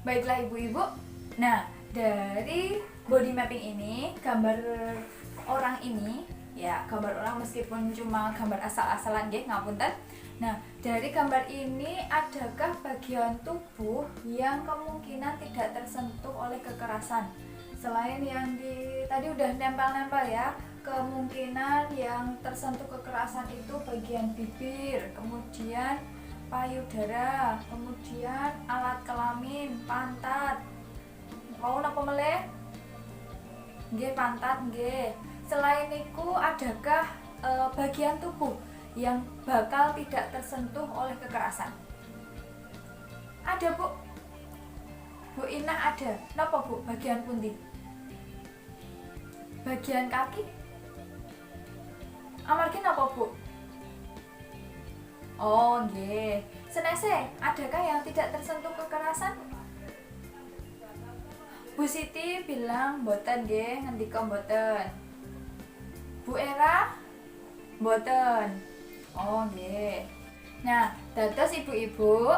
Baiklah ibu-ibu, nah dari body mapping ini, gambar orang ini, ya gambar orang meskipun cuma gambar asal-asalan nggih, ngapunten. Nah, dari gambar ini adakah bagian tubuh yang kemungkinan tidak tersentuh oleh kekerasan? Selain yang tadi udah nempel-nempel ya, kemungkinan yang tersentuh kekerasan itu bagian bibir, kemudian payudara, kemudian alat kelamin, pantat. Mau napa meleh? Nggih, pantat nggih. Selain itu adakah bagian tubuh yang bakal tidak tersentuh oleh kekerasan? Ada Bu. Bu Inah ada. Napa Bu? Bagian pundi? Bagian kaki? Amargi napa Bu? Oh nggih. Senese, adakah yang tidak tersentuh kekerasan? Bu Siti bilang mboten nggih, ngendika mboten. Bu Era mboten. Oh nggih. Nah, dados ibu-ibu,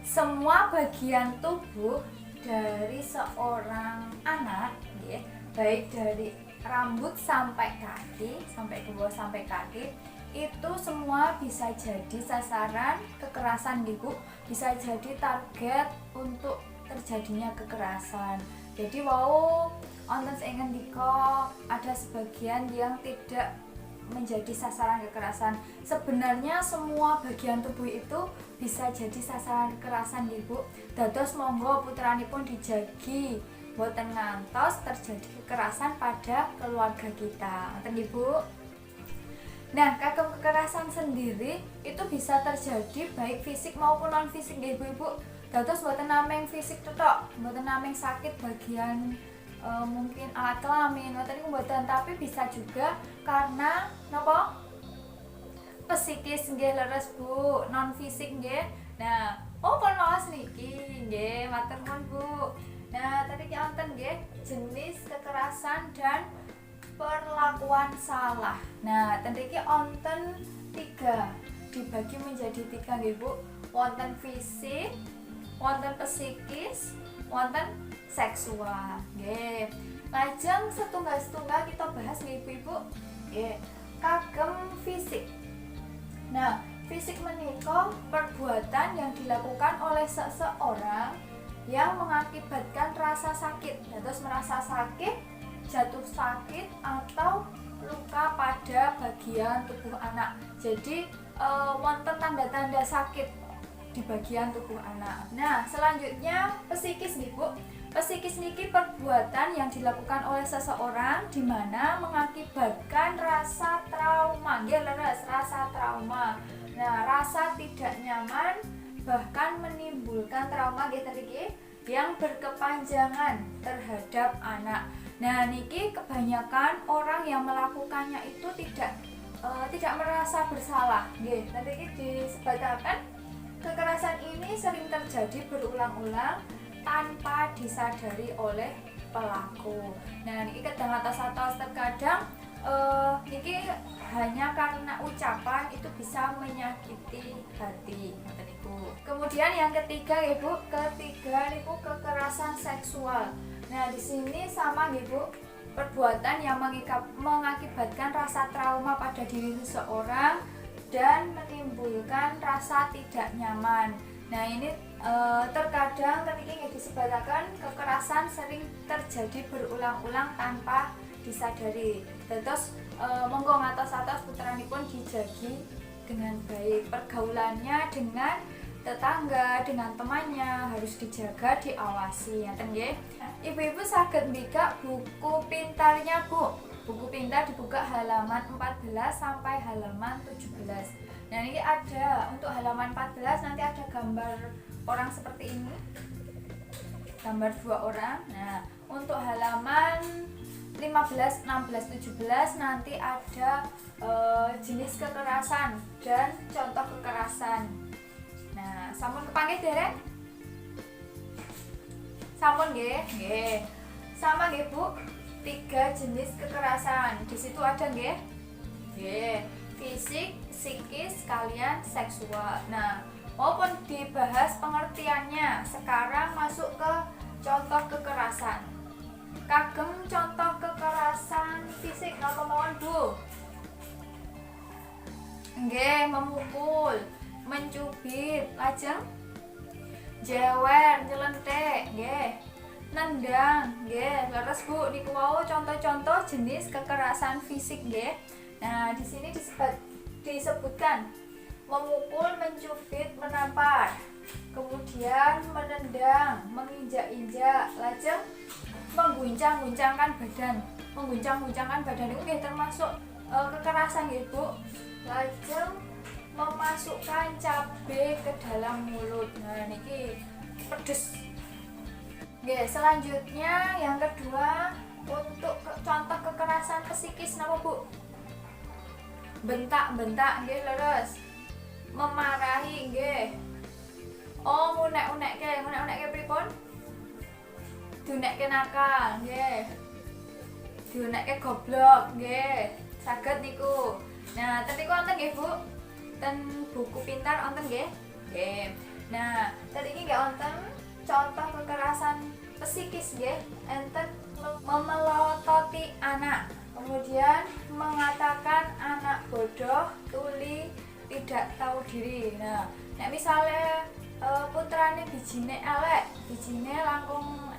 semua bagian tubuh dari seorang anak nggih, baik dari rambut sampai kaki, sampai ke bawah sampai kaki, itu semua bisa jadi sasaran kekerasan Bu, bisa jadi target untuk terjadinya kekerasan. Jadi wau wonten ing ngendika ada sebagian yang tidak menjadi sasaran kekerasan. Sebenarnya semua bagian tubuh itu bisa jadi sasaran kekerasan Bu. Dados monggo putranipun dijagi boten ngantos terjadi kekerasan pada keluarga kita. Ngoten Ibu. Nah, kagem kekerasan sendiri itu bisa terjadi baik fisik maupun non fisik nggih Ibu-ibu. Dados mboten namung fisik tok, mboten namung sakit bagian mungkin alat kelamin, mboten, tapi bisa juga karena napa? Psikis nggih leres Bu, non fisik nggih. Nah, pun maos niki nggih, matur nuwun Bu. Nah, tadi wonten nggih jenis kekerasan dan perlakuan salah. Nah, tentunya wonten 3, dibagi menjadi 3 nggih Bu. Wonten fisik, wonten psikis, wonten seksual. Nggih. Lajeng setunggal-setunggal kita bahas nggih Ibu-ibu. Nggih. Kagem fisik. Nah, fisik menika perbuatan yang dilakukan oleh seseorang yang mengakibatkan rasa sakit. Dados merasa sakit, jatuh sakit atau luka pada bagian tubuh anak. Jadi wonten tanda-tanda sakit di bagian tubuh anak. Nah, selanjutnya psikis nih Bu. Psikis niki perbuatan yang dilakukan oleh seseorang di mana mengakibatkan rasa trauma. Nggih leres, rasa trauma. Nah, rasa tidak nyaman bahkan menimbulkan trauma nggih yang berkepanjangan terhadap anak. Nah, niki kebanyakan orang yang melakukannya itu tidak merasa bersalah. Nggih, tadi disebutaken kekerasan ini sering terjadi berulang-ulang tanpa disadari oleh pelaku. Nah, niki kadang-kadang terkadang niki hanya karena ucapan itu bisa menyakiti hati. Kemudian yang ketiga ya Bu, niku kekerasan seksual. Nah, di sini sama nggih Bu, perbuatan yang mengakibatkan rasa trauma pada diri seseorang dan menimbulkan rasa tidak nyaman. Nah, ini terkadang ketika disebutkan kekerasan sering terjadi berulang-ulang tanpa disadari. Terus monggo ngatos-atos putranipun dijagi dengan baik, pergaulannya dengan tetangga, dengan temannya harus dijaga, diawasi. Ngaten nggih. Ibu-ibu saged mbikak buku pintarnya Bu. Buku pintar dibuka halaman 14 sampai halaman 17. Nah, ini ada untuk halaman 14 nanti ada gambar orang seperti ini. Gambar 2 orang. Nah, untuk halaman 15, 16, 17 nanti ada jenis kekerasan dan contoh kekerasan. Nah, sampun kepanggih dereng? Sampun nggih? Nggih. Sama nggih Bu, 3 jenis kekerasan. Di situ ada nggih? Nggih. Fisik, psikis, kalian seksual. Nah, maupun dibahas pengertiannya. Sekarang masuk ke contoh kekerasan. Kagem contoh kekerasan fisik napa mawon Bu? Nggih, memukul, mencubit, lajeng jewer, nyelentik, nggih. Nendang, nggih. Leres Bu, niku wau contoh-contoh jenis kekerasan fisik nggih. Nah, di sini disebutkan memukul, mencubit, menampar. Kemudian menendang, menginjak-injak, lajeng mengguncang-guncangkan badan. Mengguncang-guncangkan badan itu nggih termasuk kekerasan nggih Bu. Lajeng memasukkan cabai ke dalam mulut. Nah, niki pedes. Oke, selanjutnya yang kedua untuk contoh kekerasan psikis napa Bu? Bentak-bentak nggih leres. Memarahi nggih. Oh, ngunek-unekke pripun? Diunekke nakal nggih. Diunekke goblok nggih. Saged niku. Nah, tadi wonten nggih Bu? Ten buku pintar wonten nggih? Nggih. Nah, tadi iki nggih wonten contoh kekerasan psikis nggih, enten memelototi anak, kemudian mengatakan anak bodoh, tuli, tidak tahu diri. Nah, nek misale putrane bijine elek, bijine langkung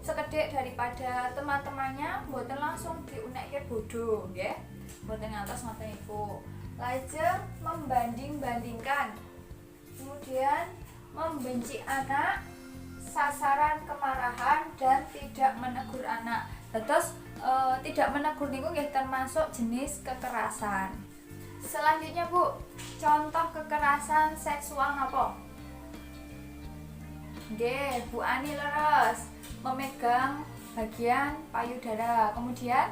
sekedhik daripada teman-temannya, mboten langsung diunekke bodoh nggih. Mboten ngantos ngoten niku. Lajeng membanding-bandingkan. Kemudian membenci anak, sasaran kemarahan dan tidak menegur anak. Terus tidak menegur niku nggih termasuk jenis kekerasan. Selanjutnya Bu, contoh kekerasan seksual napa? Nggih, Bu Ani leres. Memegang bagian payudara. Kemudian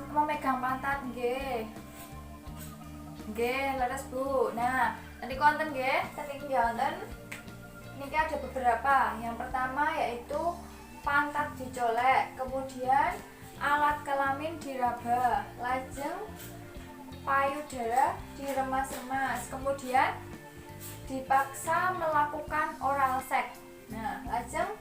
memegang pantat nggih. Nggih, leres Bu. Nah, nanti konten nggih, tadi wonten. Ini ada beberapa. Yang pertama yaitu pantat dicolek, kemudian alat kelamin diraba, lajeng payudara diremas-remas, kemudian dipaksa melakukan oral seks. Nah, lajeng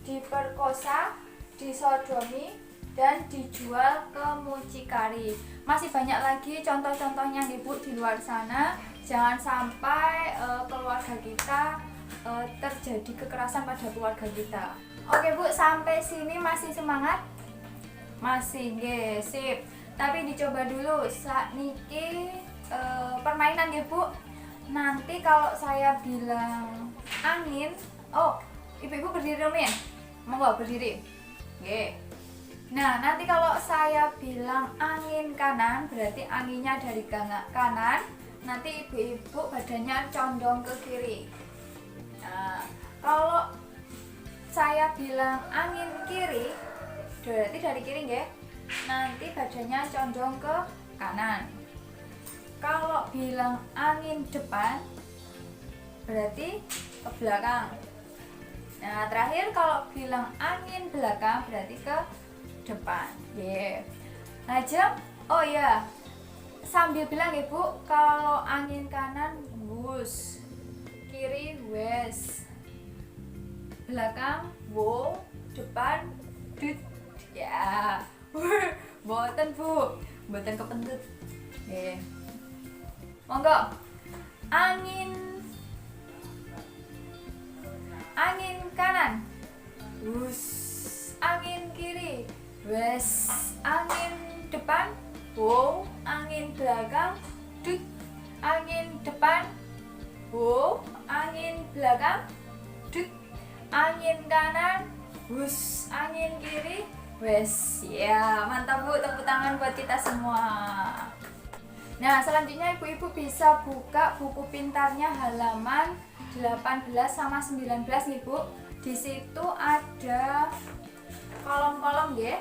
diperkosa, disodomi, dan dijual ke mucikari. Masih banyak lagi contoh-contohnya Ibu di luar sana. Jangan sampai keluarga kita terjadi kekerasan pada keluarga kita. Oke Bu, sampai sini masih semangat? Masih, nggih, sip. Tapi dicoba dulu sakniki permainan nggih Bu. Nanti kalau saya bilang angin, oh, Ibu-ibu berdiri dulu ya? Monggo berdiri. Nggih. Nah, nanti kalau saya bilang angin kanan, berarti anginnya dari kanan. Nanti ibu-ibu badannya condong ke kiri. Nah, kalau saya bilang angin kiri, berarti dari kiri nggih. Nanti badannya condong ke kanan. Kalau bilang angin depan, berarti ke belakang. Nah, terakhir kalau bilang angin belakang, berarti ke depan. Yeah. Lajeng, oh ya, sambil bilang Ibu, kalau angin kanan wus, kiri wes, belakang wo, depan dut. Ya, boten Bu, boten kependut. Yeah. Monggo, angin kanan wus, angin kiri wes, angin depan wow, angin belakang dut, angin depan wow, angin belakang dut, angin kanan wus, angin kiri wes. Ya, mantap Bu, tepuk tangan buat kita semua. Nah, selanjutnya ibu-ibu bisa buka buku pintarnya halaman 18 sama 19 nih Bu. Di situ ada kolom-kolom nggih.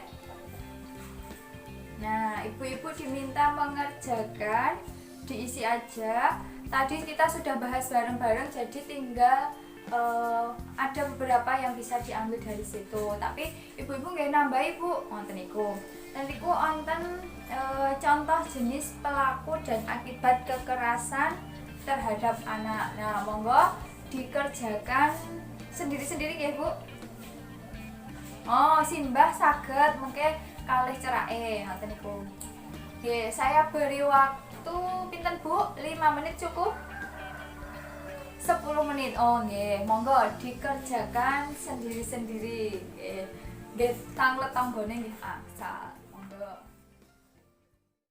Nah, ibu-ibu diminta mengerjakan, diisi aja. Tadi kita sudah bahas bareng-bareng, jadi tinggal ada beberapa yang bisa diambil dari situ. Tapi ibu-ibu nggak nambahi Bu, wonten niku. Nanti ku wonten contoh jenis pelaku dan akibat kekerasan terhadap anak. Nah, monggo dikerjakan sendiri-sendiri ya, Bu. Oh, simbah saged mengke kalih cerake ngoten niku. Nggih, saya beri waktu pinten, Bu? 5 menit cukup? 10 menit. Oh, nggih, monggo dikerjakan sendiri-sendiri. Nggih. Nggih, tanglet tanggone nggih angsal.